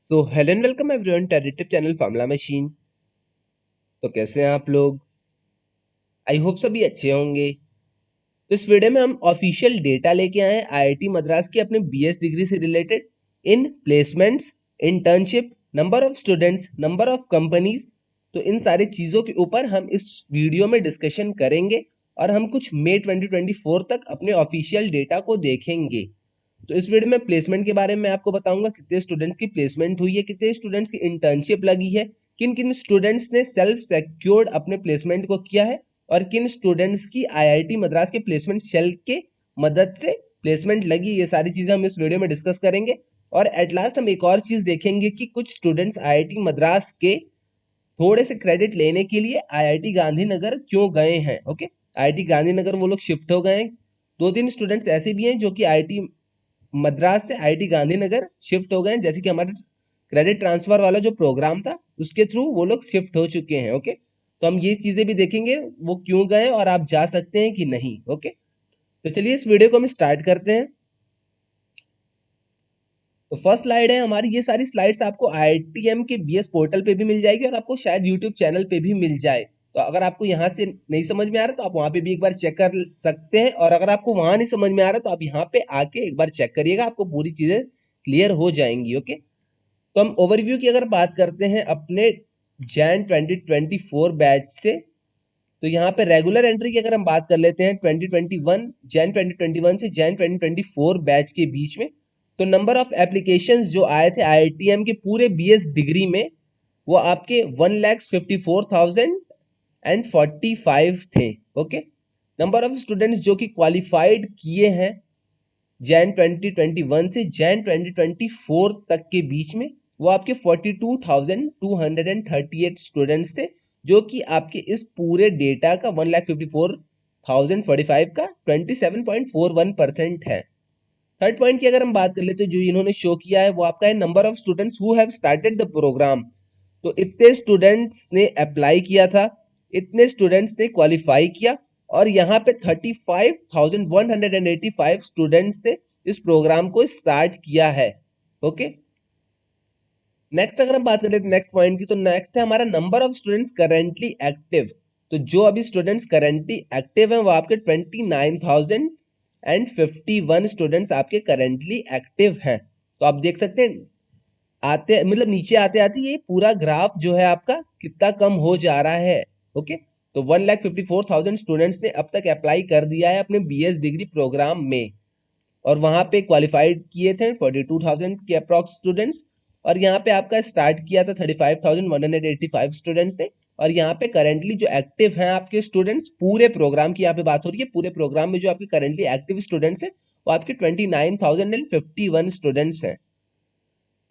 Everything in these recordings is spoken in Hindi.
So hello and welcome everyone to YouTube channel formula machine. तो कैसे हैं आप लोग? आई होप सभी अच्छे होंगे। तो इस वीडियो में हम ऑफिशियल डेटा लेके आए हैं आईआईटी मद्रास की अपने बीएस डिग्री से related in placements, internship, number of students, number of companies. तो इन सारी चीज़ों के ऊपर हम इस वीडियो में डिस्कशन करेंगे और हम कुछ मई 2024 तक अपने ऑफिशियल डेटा को देखेंगे। तो इस वीडियो में प्लेसमेंट के बारे में आपको बताऊंगा, कितने स्टूडेंट्स की प्लेसमेंट हुई है, कितने स्टूडेंट्स की इंटर्नशिप लगी है, किन किन स्टूडेंट्स ने सेल्फ सिक्योर्ड अपने प्लेसमेंट को किया है और किन स्टूडेंट्स की आईआईटी मद्रास के प्लेसमेंट सेल के मदद से प्लेसमेंट लगी। ये सारी चीजें हम इस वीडियो में डिस्कस करेंगे। और एट लास्ट हम एक और चीज देखेंगे कि कुछ स्टूडेंट्स आईआईटी मद्रास के थोड़े से क्रेडिट लेने के लिए आईआईटी गांधीनगर क्यों गए हैं। ओके, आईआईटी गांधीनगर वो लोग शिफ्ट हो गए हैं। दो तीन स्टूडेंट्स ऐसे भी हैं जो कि आईआईटी मद्रास से आईआईटी गांधीनगर शिफ्ट हो गए हैं, जैसे कि हमारे क्रेडिट ट्रांसफर वाला जो प्रोग्राम था उसके थ्रू वो लोग शिफ्ट हो चुके हैं। ओके, तो हम ये चीजें भी देखेंगे वो क्यों गए और आप जा सकते हैं कि नहीं। ओके, तो चलिए इस वीडियो को हम स्टार्ट करते हैं। तो फर्स्ट स्लाइड है हमारी। ये सारी स्लाइड्स आपको आईआईटीएम के बीएस पोर्टल पे भी मिल जाएगी और आपको शायद यूट्यूब चैनल पे भी मिल जाए। तो अगर आपको यहाँ से नहीं समझ में आ रहा तो आप वहां पे भी एक बार चेक कर सकते हैं, और अगर आपको वहां नहीं समझ में आ रहा तो आप यहाँ पे आके एक बार चेक करिएगा, आपको पूरी चीजें क्लियर हो जाएंगी। ओके, तो हम ओवरव्यू की अगर बात करते हैं अपने जैन 2024 बैच से, तो यहाँ पे रेगुलर एंट्री की अगर हम बात कर लेते हैं 2021 जैन 2021 से जैन 2024 बैच के बीच में, तो नंबर ऑफ एप्लीकेशंस जो आए थे आईआईटीएम के पूरे बीएस डिग्री में वो आपके 1,54,045 थे। ओके, नंबर ऑफ स्टूडेंट्स जो कि क्वालिफाइड किए हैं जैन 2021 से जैन 2024 तक के बीच में वो आपके 42,238 स्टूडेंट्स थे, जो कि आपके इस पूरे डेटा का 1,54,045 का 27.41% है। थर्ड पॉइंट की अगर हम बात कर लेते हैं जो इन्होंने शो किया है वो आपका है number of students who have started the programme. तो इतने स्टूडेंट्स ने अप्लाई किया था, इतने स्टूडेंट्स ने क्वालिफाई किया, और यहाँ पे 35,185 स्टूडेंट्स ने इस प्रोग्राम को स्टार्ट किया है। ओके, नेक्स्ट अगर हम बात करें नेक्स्ट पॉइंट की, तो नेक्स्ट है हमारा number of students currently active. तो जो अभी स्टूडेंट्स करेंटली एक्टिव हैं वो आपके 29,051 स्टूडेंट्स आपके करेंटली एक्टिव हैं। तो आप देख सकते हैं आते मतलब नीचे आते आते ये पूरा ग्राफ जो है आपका कितना कम हो जा रहा है। ओके, तो 1,54,000 स्टूडेंट्स ने अब तक अप्लाई कर दिया है अपने बीएस डिग्री प्रोग्राम में, और वहां पे क्वालिफाइड किए थे 42,000 के अप्रॉक्स स्टूडेंट्स, और यहाँ पे आपका स्टार्ट किया था 35,185 स्टूडेंट्स ने, और यहाँ पे करेंटली जो एक्टिव हैं आपके स्टूडेंट्स पूरे प्रोग्राम की यहाँ पे बात हो रही है, पूरे प्रोग्राम में जो आपके करेंटली एक्टिव स्टूडेंट्स हैं वो आपके 29,051 स्टूडेंट्स हैं।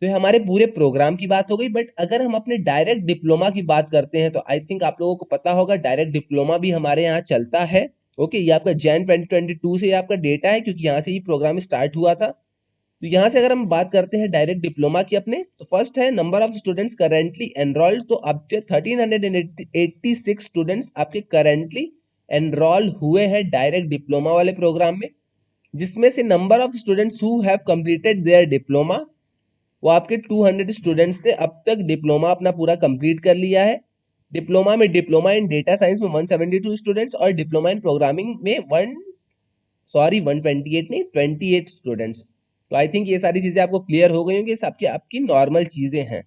तो ये हमारे पूरे प्रोग्राम की बात हो गई। बट अगर हम अपने डायरेक्ट डिप्लोमा की बात करते हैं तो आई थिंक आप लोगों को पता होगा डायरेक्ट डिप्लोमा भी हमारे यहाँ चलता है। ओके, ये आपका जैन 2022 से ये आपका डेटा है क्योंकि यहाँ से ही प्रोग्राम स्टार्ट हुआ था। तो यहाँ से अगर हम बात करते हैं डायरेक्ट डिप्लोमा की अपने, तो फर्स्ट है number of students currently enrolled. तो अब 1386 स्टूडेंट्स आपके करेंटली एनरोल हुए हैं डायरेक्ट डिप्लोमा वाले प्रोग्राम में, जिसमें से number of students who have completed there diploma वो आपके 200 स्टूडेंट्स ने अब तक डिप्लोमा अपना पूरा कंप्लीट कर लिया है। डिप्लोमा में डिप्लोमा इन डेटा साइंस में 172 स्टूडेंट्स और डिप्लोमा इन प्रोग्रामिंग में 128 नहीं 28 स्टूडेंट्स। तो आई थिंक ये सारी चीजें आपको क्लियर हो गई होंगी, सबकी आपकी नॉर्मल चीजें हैं।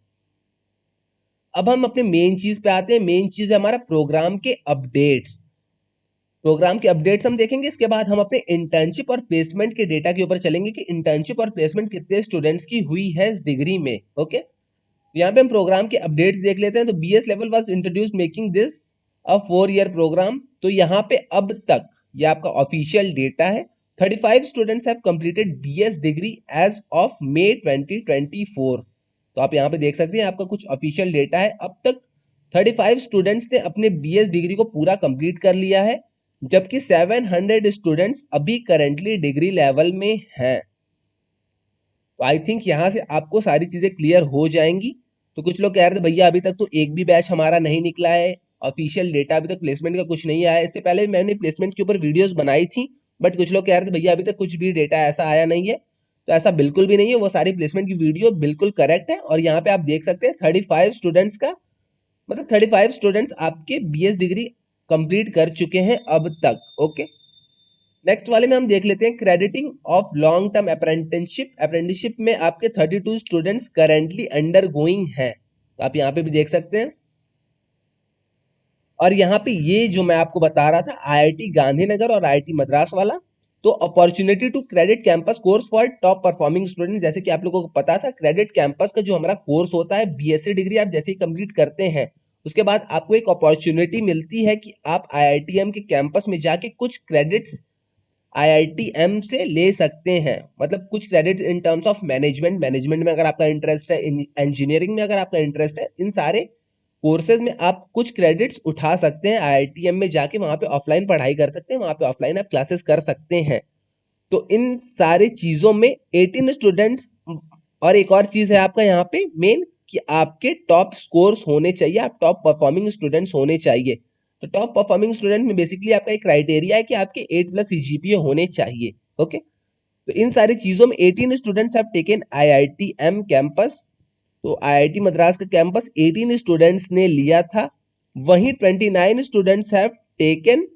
अब हम अपने मेन चीज पे आते हैं। मेन चीज है हमारा प्रोग्राम के अपडेट्स। प्रोग्राम के अपडेट्स हम देखेंगे, इसके बाद हम अपने इंटर्नशिप और प्लेसमेंट के डेटा के ऊपर चलेंगे कि इंटर्नशिप और प्लेसमेंट कितने स्टूडेंट्स की हुई है इस डिग्री में। ओके, यहाँ पे हम प्रोग्राम के अपडेट्स देख लेते हैं। तो BS level was introduced making this a 4 year programme. तो यहाँ पे अब तक ये आपका ऑफिशियल डेटा है, 35 students have completed BS degree as of May 2024। तो आप यहाँ पे देख सकते हैं आपका कुछ ऑफिशियल डेटा है। अब तक 35 स्टूडेंट्स ने अपने बीएस डिग्री को पूरा कंप्लीट कर लिया है, जबकि 700 स्टूडेंट्स अभी करेंटली डिग्री लेवल में हैं। तो आई थिंक यहाँ से आपको सारी चीजें क्लियर हो जाएंगी। तो कुछ लोग कह रहे थे भैया अभी तक तो एक भी बैच हमारा नहीं निकला है, ऑफिशियल डेटा अभी तक प्लेसमेंट का कुछ नहीं आया। इससे पहले मैंने प्लेसमेंट के ऊपर वीडियोस बनाई थी, बट कुछ लोग कह रहे थे भैया अभी तक कुछ भी डेटा ऐसा आया नहीं है। तो ऐसा बिल्कुल भी नहीं है, वो सारी प्लेसमेंट की वीडियो बिल्कुल करेक्ट है। और यहाँ पे आप देख सकते हैं 35 स्टूडेंट्स का मतलब 35 स्टूडेंट्स आपके बीएस डिग्री कंप्लीट कर चुके हैं अब तक। ओके, नेक्स्ट वाले में हम देख लेते हैं crediting of long term apprenticeship. Apprenticeship में आपके 32 स्टूडेंट्स करेंटली अंडर गोइंग हैं, तो आप यहाँ पे भी देख सकते हैं। और यहाँ पे ये जो मैं आपको बता रहा था आईआईटी गांधीनगर और आईआईटी मद्रास वाला, तो opportunity to credit campus course for top performing student, जैसे कि आप लोगों को पता था क्रेडिट कैंपस का जो हमारा कोर्स होता है, बीएससी डिग्री आप जैसे ही कंप्लीट करते हैं उसके बाद आपको एक अपॉर्चुनिटी मिलती है कि आप आईआईटीएम के कैंपस में जाके कुछ क्रेडिट्स आईआईटीएम से ले सकते हैं। मतलब कुछ credits in terms of management में अगर आपका इंटरेस्ट है, इंजीनियरिंग में अगर आपका इंटरेस्ट है, इन सारे कोर्सेज में आप कुछ क्रेडिट्स उठा सकते हैं। आईआईटीएम में जाके वहां पे ऑफलाइन पढ़ाई कर सकते हैं, वहां पे ऑफलाइन आप क्लासेस कर सकते हैं। तो इन सारी चीजों में 18 स्टूडेंट्स, और एक और चीज है आपका यहाँ पे मेन कि आपके टॉप स्कोर्स होने चाहिए, आप टॉप परफॉर्मिंग स्टूडेंट्स होने चाहिए। तो टॉप परफॉर्मिंग स्टूडेंट में बेसिकली आपका एक क्राइटेरिया है कि आपके 8+ सीजीपीए होने चाहिए। ओके, तो इन सारी चीजों में 18 students have taken IITM campus. तो आईआईटी मद्रास का कैंपस 18 स्टूडेंट्स ने लिया था, वहीं 29 स्टूडेंट्स हैव टेकन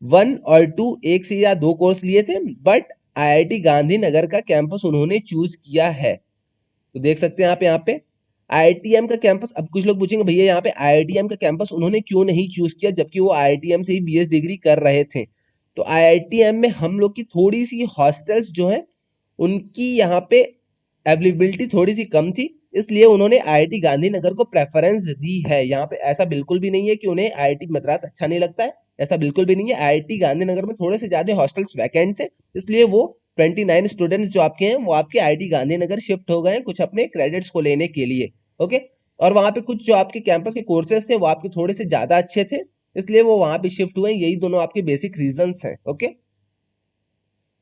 1 और 2, एक से या 2 कोर्स लिए थे, बट आईआईटी गांधीनगर का कैंपस उन्होंने चूज किया है। तो देख सकते हैं आप यहाँ पे आईआईटीएम का कैंपस। अब कुछ लोग पूछेंगे भैया यहाँ पे आईआईटीएम का कैंपस उन्होंने क्यों नहीं चूज किया, जबकि वो आईआईटीएम से ही बीएस डिग्री कर रहे थे। तो आईआईटीएम में हम लोग की थोड़ी सी हॉस्टल्स जो है उनकी यहाँ पे अवेलेबिलिटी थोड़ी सी कम थी, इसलिए उन्होंने आईआईटी गांधीनगर को प्रेफरेंस दी है। यहाँ पे ऐसा बिल्कुल भी नहीं है कि उन्हें आईआईटी मद्रास अच्छा नहीं लगता है, ऐसा बिल्कुल भी नहीं है। आईआईटी गांधीनगर में थोड़े से ज्यादा हॉस्टल्स वैकेंट थे, इसलिए वो 29 स्टूडेंट्स जो आपके हैं वो आपके आईआईटी गांधीनगर शिफ्ट हो गए हैं कुछ अपने क्रेडिट्स को लेने के लिए। ओके, और वहां पे कुछ जो आपके कैंपस के कोर्सेज थे वो आपके थोड़े से ज्यादा अच्छे थे, इसलिए वो वहां पे शिफ्ट हुए। यही दोनों आपके बेसिक रीजंस हैं। ओके,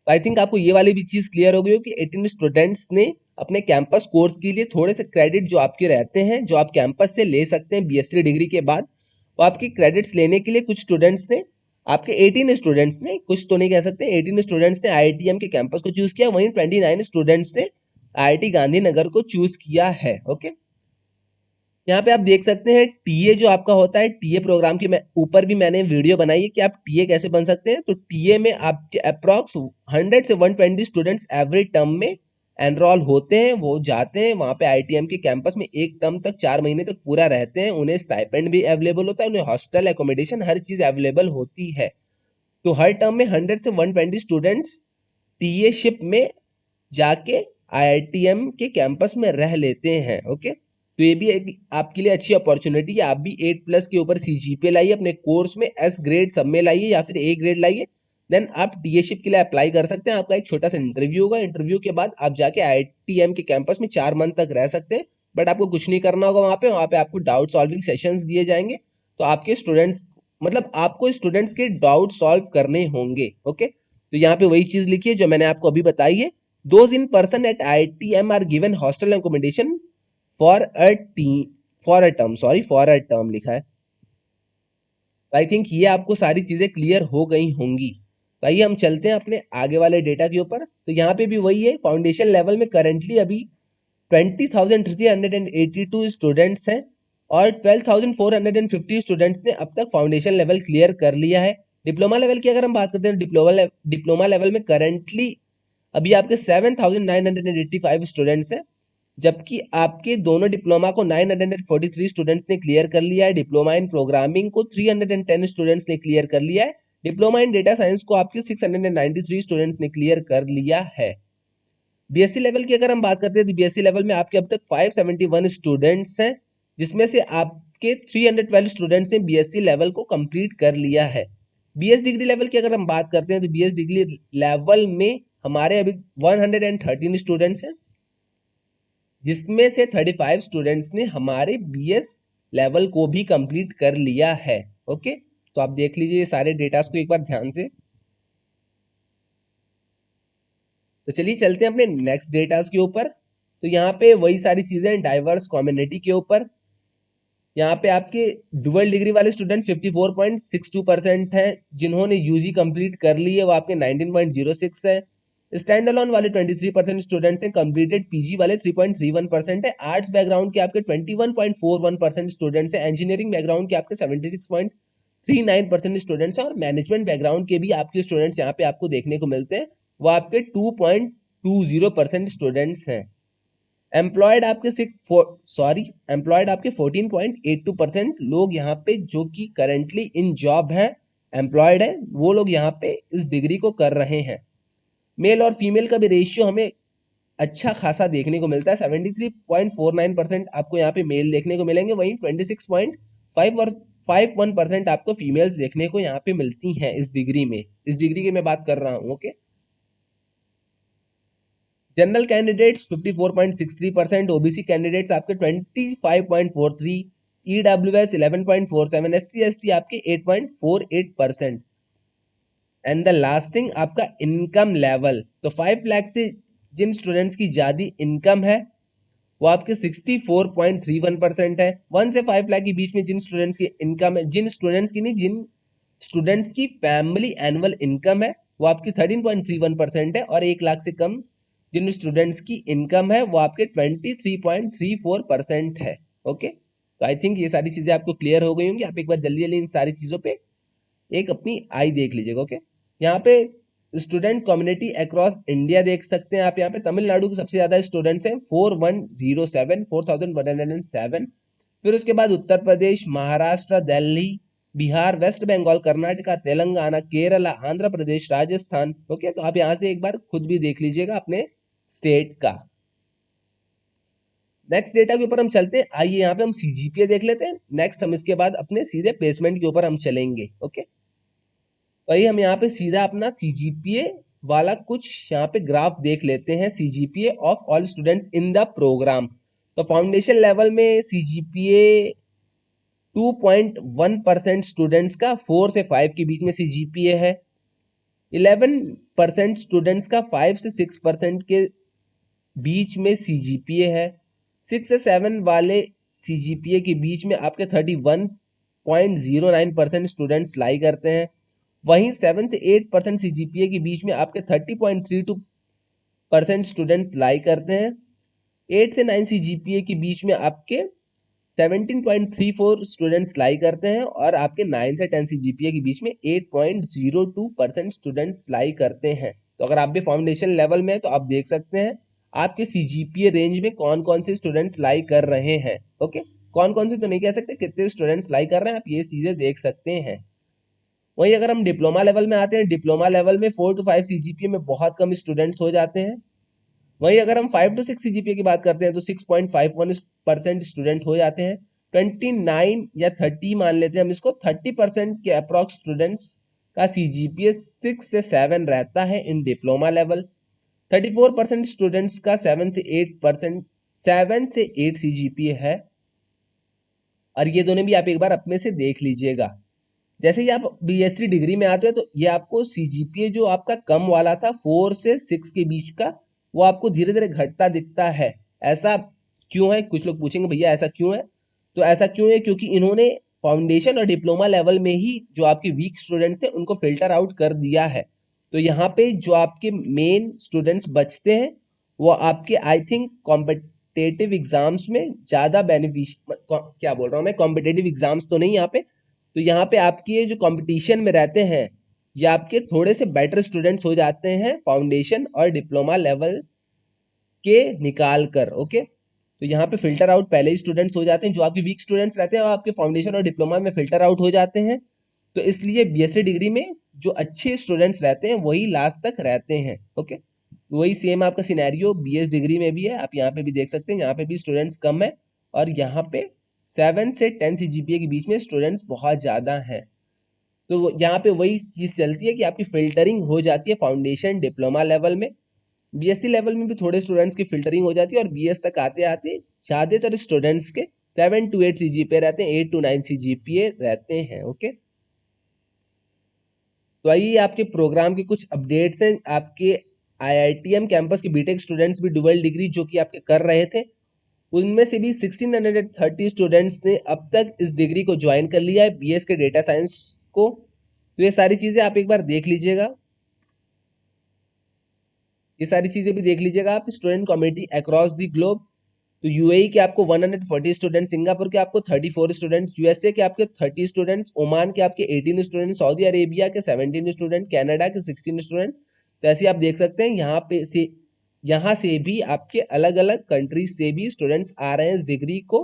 आई थिंक आपको ये वाली भी चीज क्लियर हो गई हो कि 18 स्टूडेंट्स ने अपने कैंपस कोर्स के लिए थोड़े से क्रेडिट जो आपके रहते हैं जो आप कैंपस से ले सकते हैं बीएससी डिग्री के बाद, वो आपकी क्रेडिट्स लेने के लिए कुछ स्टूडेंट्स ने, आपके 18 स्टूडेंट्स ने, कुछ तो नहीं कह सकते, 18 स्टूडेंट्स ने आईआईटीएम के कैंपस को चूज किया, वहीं 29 स्टूडेंट्स ने आईआईटी गांधीनगर को चूज किया है। ओके, यहाँ पे आप देख सकते हैं टीए जो आपका होता है, टीए प्रोग्राम की मैं ऊपर भी मैंने वीडियो बनाई है कि आप टीए कैसे बन सकते हैं। तो टीए में आपके अप्रॉक्स 100 से 120 स्टूडेंट्स एवरी टर्म में एनरोल होते हैं, वो जाते हैं वहां पे आईटीएम के कैंपस में, एक टर्म तक 4 महीने तक पूरा रहते हैं, उन्हें स्टाइपेंड भी अवेलेबल होता है, उन्हें हॉस्टल एकोमोडेशन हर चीज अवेलेबल होती है। तो हर टर्म में 100 से 120 स्टूडेंट्स टीए शिप में जाके आईआईटीएम के कैंपस में रह लेते हैं। ओके, तो ये भी एक आपके लिए अच्छी अपॉर्चुनिटी है। आप भी 8+ के ऊपर सीजीपीए लाइए, अपने कोर्स में एस ग्रेड सब में लाइए या फिर ए ग्रेड लाइए, देन आप टीए शिप के लिए अप्लाई कर सकते हैं। आपका एक छोटा सा इंटरव्यू होगा, इंटरव्यू के बाद आप जाके आईआईटीएम के कैंपस में 4 मंथ तक रह सकते हैं, बट आपको कुछ नहीं करना होगा। वहां पे आपको डाउट सॉल्विंग सेशंस दिए जाएंगे, तो आपके स्टूडेंट्स मतलब आपको स्टूडेंट्स के डाउट सॉल्व करने होंगे। ओके, तो यहाँ पे वही चीज लिखिए जो मैंने आपको अभी बताई है। Those in person at IITM are given hostel accommodation for for a term लिखा है। आई थिंक ये आपको सारी चीजें क्लियर हो गई होंगी। तो आइए हम चलते हैं अपने आगे वाले डेटा के ऊपर। तो यहाँ पे भी वही है, फाउंडेशन लेवल में करंटली अभी 20,382 स्टूडेंट्स हैं और 12,450 स्टूडेंट्स ने अब तक फाउंडेशन लेवल क्लियर कर लिया है। डिप्लोमा लेवल की अगर हम बात करते हैं, डिप्लोमा लेवल में करंटली अभी आपके 7,985 स्टूडेंट्स हैं, जबकि आपके दोनों डिप्लोमा को 943 स्टूडेंट्स ने क्लियर कर लिया है, डिप्लोमा इन प्रोग्रामिंग को 310 स्टूडेंट्स ने क्लियर कर लिया है, डिप्लोमा इन डेटा साइंस को आपके 693 स्टूडेंट्स ने क्लियर कर लिया है। बीएससी लेवल की अगर हम बात करते हैं तो बीएससी लेवल में आपके अब तक 571 स्टूडेंट्स हैं, जिसमें से आपके 312 स्टूडेंट्स ने बीएससी लेवल को कंप्लीट कर लिया है। बीएस डिग्री लेवल की अगर हम बात करते हैं तो बीएस डिग्री लेवल में हमारे अभी 113 स्टूडेंट्स हैं, जिसमें से 35 स्टूडेंट्स ने हमारे बीएस लेवल को भी कंप्लीट कर लिया है। ओके, तो आप देख लीजिए ये सारे डेटास को एक बार ध्यान से। तो चलिए चलते हैं अपने नेक्स्ट डेटास के ऊपर। तो यहाँ पे वही सारी चीजें डाइवर्स कम्युनिटी के ऊपर। यहाँ पे आपके डुअल डिग्री वाले स्टूडेंट 54.62% हैं, जिन्होंने यूजी कंप्लीट कर ली है वो आपके 19.06 है। स्टैंड अलोन वाले 23% स्टूडेंट्स हैं, कंप्लीटेड पीजी वाले 3.31% है, आर्ट्स बैकग्राउंड के आपके 21.41% स्टूडेंट्स हैं, इंजीनियरिंग बैकग्राउंड के आपके 76.39% स्टूडेंट्स हैं और मैनेजमेंट बैकग्राउंड के भी आपके स्टूडेंट्स यहाँ पे आपको देखने को मिलते हैं, वो आपके 2.20% स्टूडेंट्स हैं। एम्प्लॉयड आपके एम्प्लॉयड आपके 14.82% लोग यहाँ पे जो कि करेंटली इन जॉब है, एम्प्लॉयड है, वो लोग यहाँ पे इस डिग्री को कर रहे हैं। मेल और फीमेल का भी रेशियो हमें अच्छा खासा देखने को मिलता है, 73.49% आपको यहाँ पे मेल देखने को मिलेंगे, वहीं 26.51% आपको फीमेल्स देखने को यहाँ पे मिलती हैं इस डिग्री में। इस डिग्री की मैं बात कर रहा हूँ। Okay, general candidates 54.63%, OBC candidates आपके 25.43, ईडब्ल्यूएस 11.47, एससी एसटी आपके 8.48%। एंड द लास्ट थिंग आपका इनकम लेवल, तो 5 लाख से जिन स्टूडेंट्स की ज्यादा इनकम है वो आपके 64.31% है। 1 से 5 लाख के बीच में जिन स्टूडेंट्स की इनकम है, जिन स्टूडेंट्स की फैमिली एनुअल इनकम है वो आपकी 13.31% है, और 1 लाख से कम जिन स्टूडेंट्स की इनकम है वो आपके 23.34% है। ओके, तो आई थिंक ये सारी चीजें आपको क्लियर हो गई होंगी। आप एक बार जल्दी जल्दी इन सारी चीजों पे एक अपनी आई देख लीजिएगा। ओके, यहाँ पे स्टूडेंट कम्युनिटी अक्रॉस इंडिया देख सकते हैं आप। यहाँ पे तमिलनाडु के सबसे ज्यादा स्टूडेंट्स हैं, 4107। फिर उसके बाद उत्तर प्रदेश, महाराष्ट्र, दिल्ली, बिहार, वेस्ट बंगाल, कर्नाटका, तेलंगाना, केरला, आंध्र प्रदेश, राजस्थान। ओके, तो आप यहाँ से एक बार खुद भी देख लीजिएगा अपने स्टेट का। नेक्स्ट डेटा के ऊपर हम चलते हैं। आइए यहाँ पे हम सीजीपीए देख लेते हैं। नेक्स्ट हम इसके बाद अपने सीधे प्लेसमेंट के ऊपर हम चलेंगे। ओके, तो हम यहाँ पे सीधा अपना सीजीपीए वाला कुछ यहाँ पे ग्राफ देख लेते हैं, CGPA of all students in the programme. तो फाउंडेशन लेवल में सीजीपीए 2.1% स्टूडेंट्स का 4 से 5 के बीच में सीजीपीए है। 11% स्टूडेंट्स का 5 से 6% के बीच में सीजीपीए है। 6 से 7 वाले सीजीपीए के बीच में आपके 31.09% स्टूडेंट्स लाई करते हैं। वहीं 7 से 8% सीजीपीए के बीच में आपके 30.32% स्टूडेंट लाई करते हैं। 8 से 9 सीजीपीए के बीच में आपके 17.34 स्टूडेंट्स लाई करते हैं, और आपके 9 से 10 सीजीपीए के बीच में 8.02% स्टूडेंट्स लाई करते हैं। तो अगर आप भी फाउंडेशन लेवल में हैं तो आप देख सकते हैं आपके सीजीपीए रेंज में कौन कौन से स्टूडेंट्स लाई कर रहे हैं। ओके, कौन कौन से तो नहीं कह सकते, कितने स्टूडेंट्स लाई कर रहे हैं आप ये चीजें देख सकते हैं। वहीं अगर हम डिप्लोमा लेवल में आते हैं, डिप्लोमा लेवल में 4 to 5 सीजीपीए में बहुत कम स्टूडेंट्स हो जाते हैं। वहीं अगर हम 5 to 6 सीजीपीए की बात करते हैं तो 6.51% स्टूडेंट हो जाते हैं। 29 या 30 मान लेते हैं हम इसको, 30% के अप्रॉक्स स्टूडेंट्स का सीजीपीए 6 से 7 रहता है इन डिप्लोमा लेवल। 34% स्टूडेंट्स का 7 से 8 सीजीपीए है। और ये दोनों भी आप एक बार अपने से देख लीजिएगा। जैसे ही आप बीएससी डिग्री में आते हो तो ये आपको सीजीपीए जो आपका कम वाला था 4 से 6 के बीच का, वो आपको धीरे धीरे घटता दिखता है। ऐसा क्यों है, कुछ लोग पूछेंगे भैया ऐसा क्यों है। तो ऐसा क्यों है, क्योंकि इन्होंने फाउंडेशन और डिप्लोमा लेवल में ही जो आपके वीक स्टूडेंट्स थे उनको फिल्टर आउट कर दिया है। तो यहाँ पे जो आपके मेन स्टूडेंट्स बचते हैं वो आपके आई थिंक कॉम्पिटेटिव एग्जाम्स में ज्यादा क्या बोल रहा हूँ मैं, कॉम्पिटेटिव एग्जाम्स तो नहीं यहाँ पे। तो यहाँ पे आपकी ये जो कंपटीशन में रहते हैं ये आपके थोड़े से बेटर स्टूडेंट्स हो जाते हैं फाउंडेशन और डिप्लोमा लेवल के निकाल कर। ओके, तो यहाँ पे फिल्टर आउट पहले ही स्टूडेंट्स हो जाते हैं, जो आपके वीक स्टूडेंट्स रहते हैं वो आपके फाउंडेशन और डिप्लोमा में फिल्टर आउट हो जाते हैं। तो इसलिए बीएससी डिग्री में जो अच्छे स्टूडेंट्स रहते हैं वही लास्ट तक रहते हैं। ओके, वही सेम आपका सिनेरियो बीएस डिग्री में भी है, आप यहाँ पे भी देख सकते हैं, यहाँ पे भी स्टूडेंट्स कम है और यहाँ पे 7 से 10 सीजीपीए के बीच में स्टूडेंट्स बहुत ज्यादा हैं। तो यहाँ पे वही चीज चलती है कि आपकी फिल्टरिंग हो जाती है फाउंडेशन डिप्लोमा लेवल में। बीएससी लेवल में भी थोड़े स्टूडेंट्स की फिल्टरिंग हो जाती है, और बीएस तक आते आते ज्यादातर स्टूडेंट्स के 7 to 8 सीजीपीए रहते हैं, 8 to 9 सीजीपीए रहते हैं। ओके, तो आइए आपके प्रोग्राम के कुछ अपडेट्स हैं। आपके आईआईटीएम कैंपस के बीटेक स्टूडेंट्स भी डुअल डिग्री जो कि आपके कर रहे थे, उनमें से भी 1630 स्टूडेंट्स ने अब तक इस डिग्री को ज्वाइन कर लिया है, बीएस के डेटा साइंस को। तो ये सारी चीजें आप एक बार देख लीजिएगा। ये सारी चीजें भी देख लीजिएगा आप। Student community across the globe, तो यूएई के आपको 140 स्टूडेंट, सिंगापुर के आपको 34 स्टूडेंट, यूएसए के आपके 30 स्टूडेंट, ओमान के आपके 18 स्टूडेंट, सऊदी अरेबिया के 17 स्टूडेंट, कनाडा के 16 स्टूडेंट। तो ऐसे आप देख सकते हैं यहाँ से भी आपके अलग अलग कंट्रीज से भी स्टूडेंट्स आ रहे हैं इस डिग्री को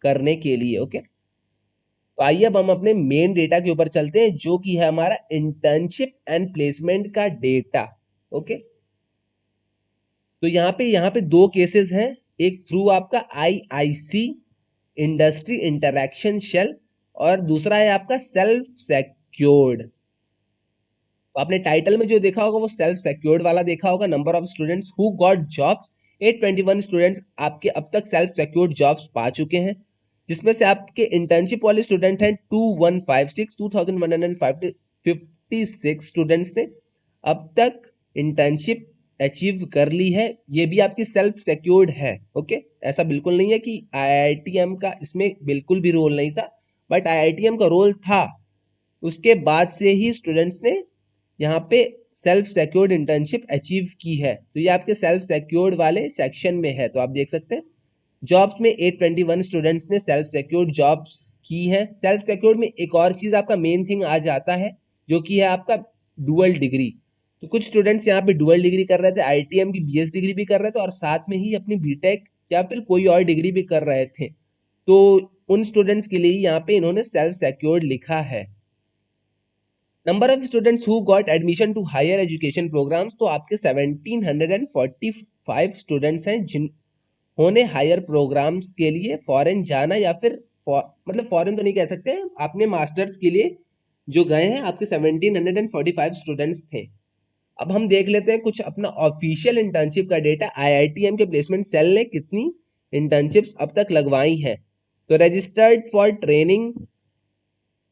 करने के लिए। ओके, तो आइए अब हम अपने मेन डेटा के ऊपर चलते हैं, जो कि है हमारा इंटर्नशिप एंड प्लेसमेंट का डेटा। ओके, तो यहाँ पे दो केसेस हैं, एक थ्रू आपका आईआईसी इंडस्ट्री इंटरैक्शन शेल और दूसरा है आपका सेल्फ सेक्योर्ड। तो आपने टाइटल में जो देखा होगा वो सेल्फ सेक्योर्ड वाला देखा होगा। Number of students who got jobs 821 students आपके अब तक सेल्फ सेक्योर्ड जॉब्स पा चुके हैं, जिसमें से आपके इंटर्नशिप वाले स्टूडेंट हैं 2156 स्टूडेंट्स ने अब तक इंटर्नशिप अचीव कर ली है। ये भी आपकी सेल्फ सेक्योर्ड है। ओके, ऐसा बिल्कुल नहीं है कि आईआईटीएम का इसमें बिल्कुल भी रोल नहीं था, बट आईआईटीएम का रोल था। उसके बाद से ही स्टूडेंट्स ने यहाँ पे सेल्फ सेक्योर्ड इंटर्नशिप अचीव की है। तो ये आपके सेल्फ सेक्योर्ड वाले सेक्शन में है। तो आप देख सकते हैं जॉब्स में 821 स्टूडेंट्स ने सेल्फ सेक्योर्ड जॉब्स की हैं। सेल्फ सेक्योर्ड में एक और चीज आपका मेन थिंग आ जाता है, जो कि है आपका डुअल डिग्री। तो कुछ स्टूडेंट्स यहाँ पे डुअल डिग्री कर रहे थे, आईटीएम की बीएस डिग्री भी कर रहे थे और साथ में ही अपनी बीटेक या फिर कोई और डिग्री भी कर रहे थे। तो उन स्टूडेंट्स के लिए यहाँ पे इन्होंने सेल्फ सेक्योर्ड लिखा है। Number of students who got admission to higher education programmes, तो आपके 1745 स्टूडेंट्स हैं जिन्होंने हायर प्रोग्राम्स के लिए फॉरेन जाना या फिर मतलब फॉरेन तो नहीं कह सकते, आपने मास्टर्स के लिए जो गए हैं आपके 1745 स्टूडेंट्स थे। अब हम देख लेते हैं कुछ अपना ऑफिशियल इंटर्नशिप का डेटा। आईआईटीएम के प्लेसमेंट सेल ने कितनी इंटर्नशिप्स अब तक लगवाई हैं। तो रजिस्टर्ड फॉर ट्रेनिंग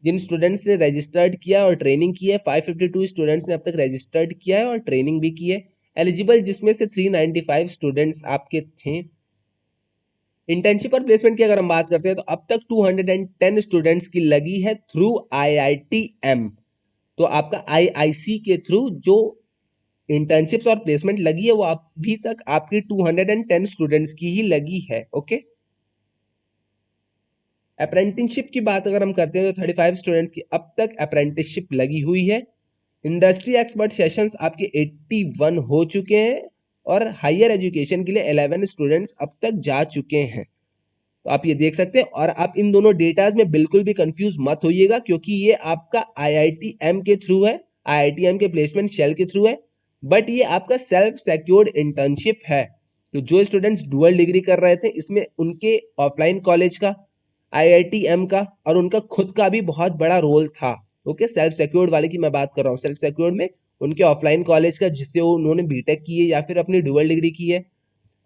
जिन स्टूडेंट्स ने रजिस्टर्ड किया और ट्रेनिंग की है 552 स्टूडेंट्स ने अब तक रजिस्टर्ड किया है और ट्रेनिंग भी की है। एलिजिबल जिसमें से 395 स्टूडेंट्स आपके थे। इंटर्नशिप और प्लेसमेंट की अगर हम बात करते हैं तो अब तक 210 स्टूडेंट्स की लगी है थ्रू आईआईटीएम। तो आपका आईआईसी के थ्रू जो इंटर्नशिप्स और प्लेसमेंट लगी है वो अभी तक आपकी 210 स्टूडेंट्स की ही लगी है। ओके, अप्रेंटिसशिप की बात अगर हम करते हैं तो 35 स्टूडेंट्स की अब तक अप्रेंटिसशिप लगी हुई है। इंडस्ट्री एक्सपर्ट सेशंस आपके 81 हो चुके हैं और हायर एजुकेशन के लिए 11 स्टूडेंट्स अब तक जा चुके हैं। तो आप ये देख सकते हैं और आप इन दोनों डेटाज में बिल्कुल भी कंफ्यूज मत होइएगा, क्योंकि ये आपका आईआईटीएम के थ्रू है, आईआईटीएम के प्लेसमेंट शेल के थ्रू है, बट ये आपका सेल्फ सिक्योर्ड इंटर्नशिप है। तो जो स्टूडेंट्स डुअल डिग्री कर रहे थे इसमें उनके ऑफलाइन कॉलेज का, आईआईटीएम का और उनका खुद का भी बहुत बड़ा रोल था। ओके, सेल्फ सिक्योर्ड वाले की मैं बात कर रहा हूँ। सेल्फ सिक्योर्ड में उनके ऑफलाइन कॉलेज का जिससे उन्होंने बीटेक की है या फिर अपनी डुअल डिग्री की है,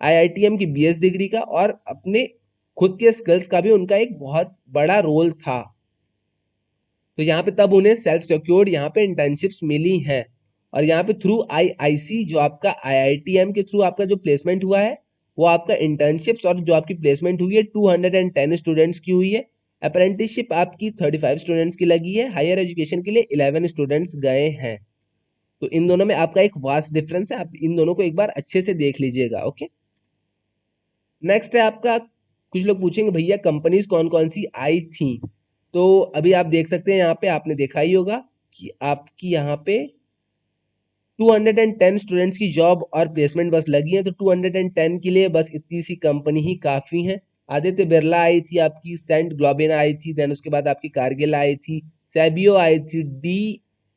आईआईटीएम की बीएस डिग्री का और अपने खुद के स्किल्स का भी उनका एक बहुत बड़ा रोल था। तो यहाँ पे तब उन्हें सेल्फ सिक्योर्ड यहाँ पे इंटर्नशिप्स मिली हैं। और यहाँ पे थ्रू आईआईसी जो आपका आईआईटीएम के थ्रू आपका जो प्लेसमेंट हुआ है वो आपका इंटर्नशिप्स और जो आपकी प्लेसमेंट हुई है 210 स्टूडेंट्स की हुई है। अप्रेंटिसशिप आपकी 35 स्टूडेंट्स की लगी है। हायर एजुकेशन के लिए 11 स्टूडेंट्स गए हैं। तो इन दोनों में आपका एक वास्ट डिफरेंस है, आप इन दोनों को एक बार अच्छे से देख लीजिएगा। ओके, नेक्स्ट है आपका, कुछ लोग पूछेंगे भैया कंपनीज कौन कौन सी आई थी। तो अभी आप देख सकते हैं यहाँ पे आपने देखा ही होगा कि आपकी यहाँ पे 210 स्टूडेंट्स की जॉब और प्लेसमेंट बस लगी है। तो 210 के लिए बस इतनी सी कंपनी ही काफी है। आदित्य बिरला आई थी आपकी, सेंट ग्लोबिन आई थी, देन उसके बाद आपकी कारगिल आई थी, सैबियो आई थी,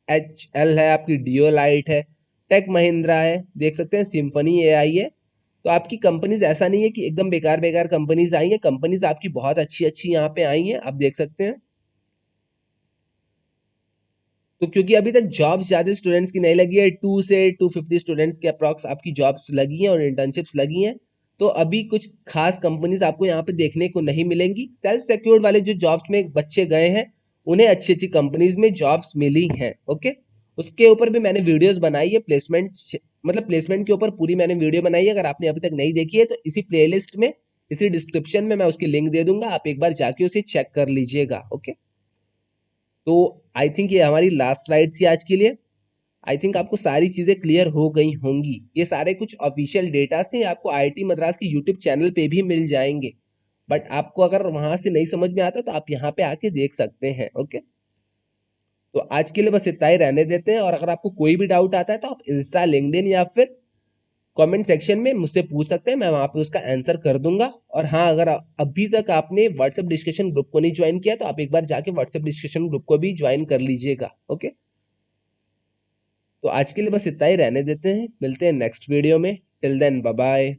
DHL है आपकी, डियोलाइट है, टेक महिंद्रा है, देख सकते हैं सिम्फनी AI है। तो आपकी कंपनीज ऐसा नहीं है कि एकदम बेकार बेकार कंपनीज आई हैं, कंपनीज आपकी बहुत अच्छी अच्छी यहाँ पे आई हैं, आप देख सकते हैं। तो क्योंकि अभी तक जॉब्स ज्यादा स्टूडेंट्स की नहीं लगी है, 2 से 250 स्टूडेंट्स के अप्रॉक्स आपकी जॉब्स लगी हैं और इंटर्नशिप्स लगी हैं। तो अभी कुछ खास कंपनीज आपको यहाँ पे देखने को नहीं मिलेंगी। सेल्फ सिक्योर्ड वाले जो जॉब्स में बच्चे गए हैं उन्हें अच्छी अच्छी कंपनीज में जॉब्स मिली हैं। ओके, उसके ऊपर भी मैंने वीडियोस बनाई है, प्लेसमेंट मतलब प्लेसमेंट के ऊपर पूरी मैंने वीडियो बनाई है। अगर आपने अभी तक नहीं देखी है तो इसी प्लेलिस्ट में, इसी डिस्क्रिप्शन में मैं उसकी लिंक दे दूंगा, आप एक बार जाके उसे चेक कर लीजिएगा। ओके, तो आई थिंक ये हमारी लास्ट स्लाइड थी आज के लिए। आई थिंक आपको सारी चीजें क्लियर हो गई होंगी। ये सारे कुछ ऑफिशियल डेटा थे, आपको आईआईटी मद्रास के यूट्यूब चैनल पे भी मिल जाएंगे, बट आपको अगर वहां से नहीं समझ में आता तो आप यहाँ पे आके देख सकते हैं। ओके, तो आज के लिए बस इतना ही रहने देते हैं, और अगर आपको कोई भी डाउट आता है तो आप इंस्टा, लिंक्डइन या फिर कमेंट सेक्शन में मुझसे पूछ सकते हैं, मैं वहां पे उसका आंसर कर दूंगा। और हाँ, अगर अभी तक आपने व्हाट्सएप डिस्कशन ग्रुप को नहीं ज्वाइन किया तो आप एक बार जाके व्हाट्सएप डिस्कशन ग्रुप को भी ज्वाइन कर लीजिएगा। ओके, तो आज के लिए बस इतना ही रहने देते हैं, मिलते हैं नेक्स्ट वीडियो में। Till then bye bye.